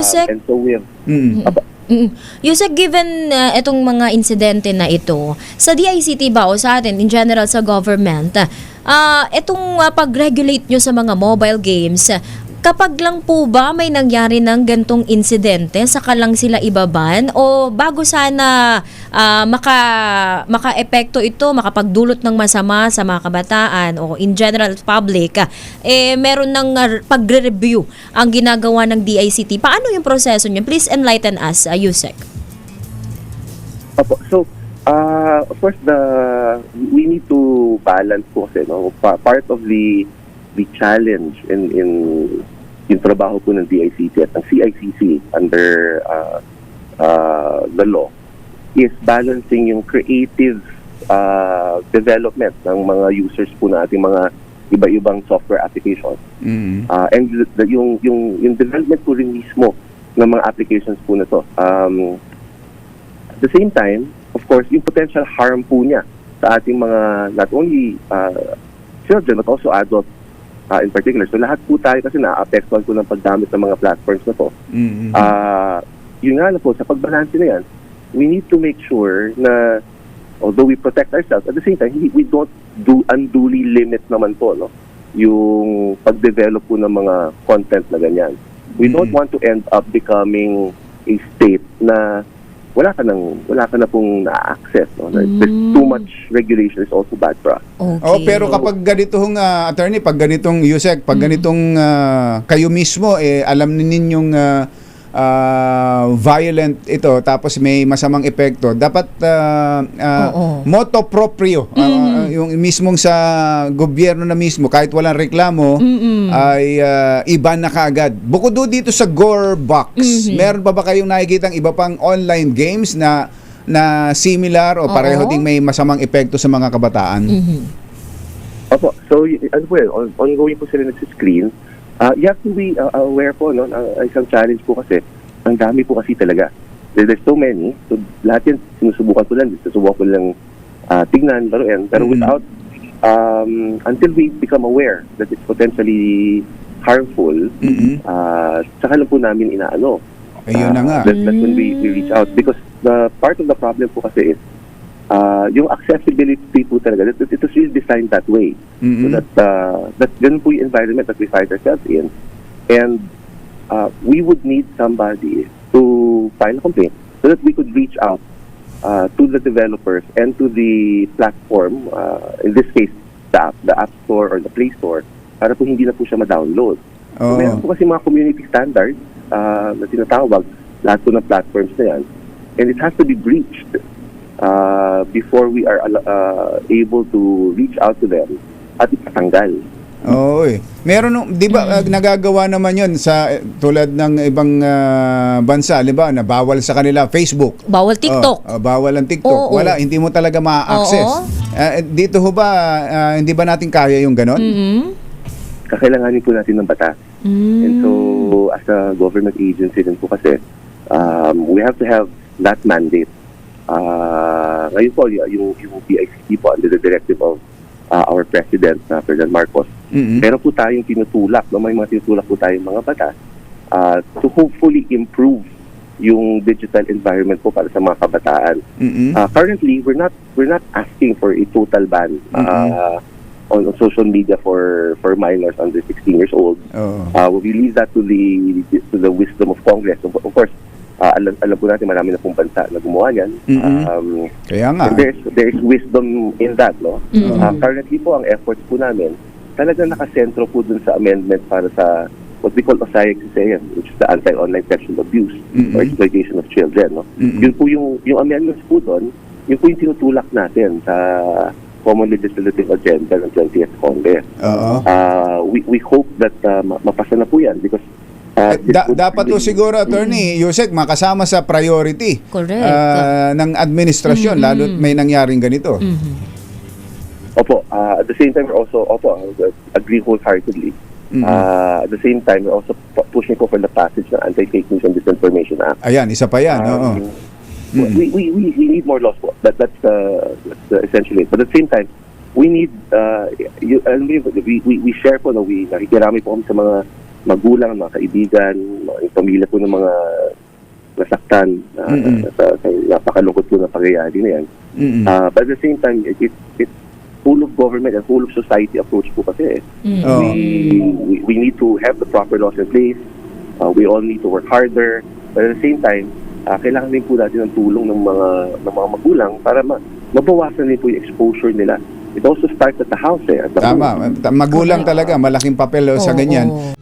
Yusek, And so we have, Yusek, given itong mga insidente na ito, sa DICT ba o sa atin, in general sa government, itong pag-regulate nyo sa mga mobile games, kapag lang po ba may nangyari ng gantong insidente, saka lang sila ibaban? O bago sana maka-epekto ito, makapagdulot ng masama sa mga kabataan o in general public, meron ng pagre-review ang ginagawa ng DICT. Paano yung proseso nyo? Please enlighten us, Yusek. Opo. So, of course, we need to balance po kasi, no? Part of the challenge in yung trabaho po ng DICT at ng CICC under the law is balancing yung creative development ng mga users po na ating mga iba-ibang software applications. And yung development po rin mismo ng mga applications po na to. At the same time, of course, yung potential harm po niya sa ating mga not only children but also adults in particular. So lahat po tayo kasi na-apektuhan po ng paggamit ng mga platforms na to. Yun nga na po, sa pagbalanse na yan, we need to make sure na although we protect ourselves, at the same time, we don't unduly limit naman po, no, yung pag-develop po ng mga content na ganyan. We don't want to end up becoming a state na wala ka na pong na-access. No? There's too much regulation is also bad for us. Okay. Pero kapag ganitong attorney, pag ganitong Yusek, pag ganitong kayo mismo alam ninyong violent ito tapos may masamang epekto, dapat motu proprio yung mismong sa gobyerno na mismo kahit walang reklamo ay iba na kaagad. Bukod dito sa Gore Box, meron pa ba kayong nakikitang iba pang online games na similar o pareho ding may masamang epekto sa mga kabataan? Opo. So, ano po yun, ongoing po sila nagsiscreen. You have to be aware po, no? Isang challenge po kasi, ang dami po kasi talaga. There's so many. So, lahat yan, sinusubukan ko lang tignan, laruin. Pero without, until we become aware that it's potentially harmful, saka lang po namin inaano. Ayun na nga. That's when we reach out. Because the part of the problem po kasi is, yung accessibility po talaga, it was really designed that way. So that ganun po yung environment that we find ourselves in. And we would need somebody to file a complaint so that we could reach out to the developers and to the platform, in this case, the App Store or the Play Store, para po hindi na po siya ma-download. So, meron po kasi mga community standards na tinatawag lahat po ng platforms na yan. And it has to be breached before we are able to reach out to them at ipatanggal. Meron, di ba, nagagawa naman yun sa tulad ng ibang bansa, di ba, na bawal sa kanila Facebook. Bawal TikTok. Bawal ang TikTok. Wala, hindi mo talaga ma-access. Dito ho ba, hindi ba natin kaya yung ganon? Kakailanganin po natin ng batas. And so, as a government agency din po kasi, we have to have that mandate. Ngayon po, yung DICT po under the directive of our President, President Marcos, meron po tayong tinutulak, no? May mga tinutulak po tayong mga batas to hopefully improve yung digital environment po para sa mga kabataan. Currently, we're not asking for a total ban on social media for minors under 16 years old. We leave that to the wisdom of Congress. Of course, alam po natin marami na pong bansa na gumawa yan. Kaya nga. There is wisdom in that, no? Currently po, ang efforts po namin, talagang nakasentro po dun sa amendment para sa what we call OSAIC-CSEAN, which is the Anti-Online Sexual Abuse or Exploitation of Children, no? Yun po yung amendments po dun, yun po yung tinutulak natin sa Common Legislative Agenda ng 20th Congress. We hope that mapasa na po yan because dapat to siguro, Attorney Yusek, makasama sa priority ng administrasyon, lalo't may nangyaring ganito. Opo, at the same time, we're also, agree wholeheartedly. At the same time, we're also pushing for the passage ng Anti-Fake News and Disinformation Act. Ayan, isa pa yan. We need more laws po. That's essentially it. But at the same time, we need, we share po, nakikirami po kami sa mga magulang, mga kaibigan, yung pamilya po ng mga nasaktan sa napakalungkot po na pangyayari na yan. But at the same time, it's full of government and full of society approach po kasi. Oh. We need to have the proper laws in place. We all need to work harder. But at the same time, kailangan din po natin ng tulong ng mga magulang para mabawasan din po yung exposure nila. It also starts at the house. At the Tama. home. Magulang talaga, malaking papel sa ganyan.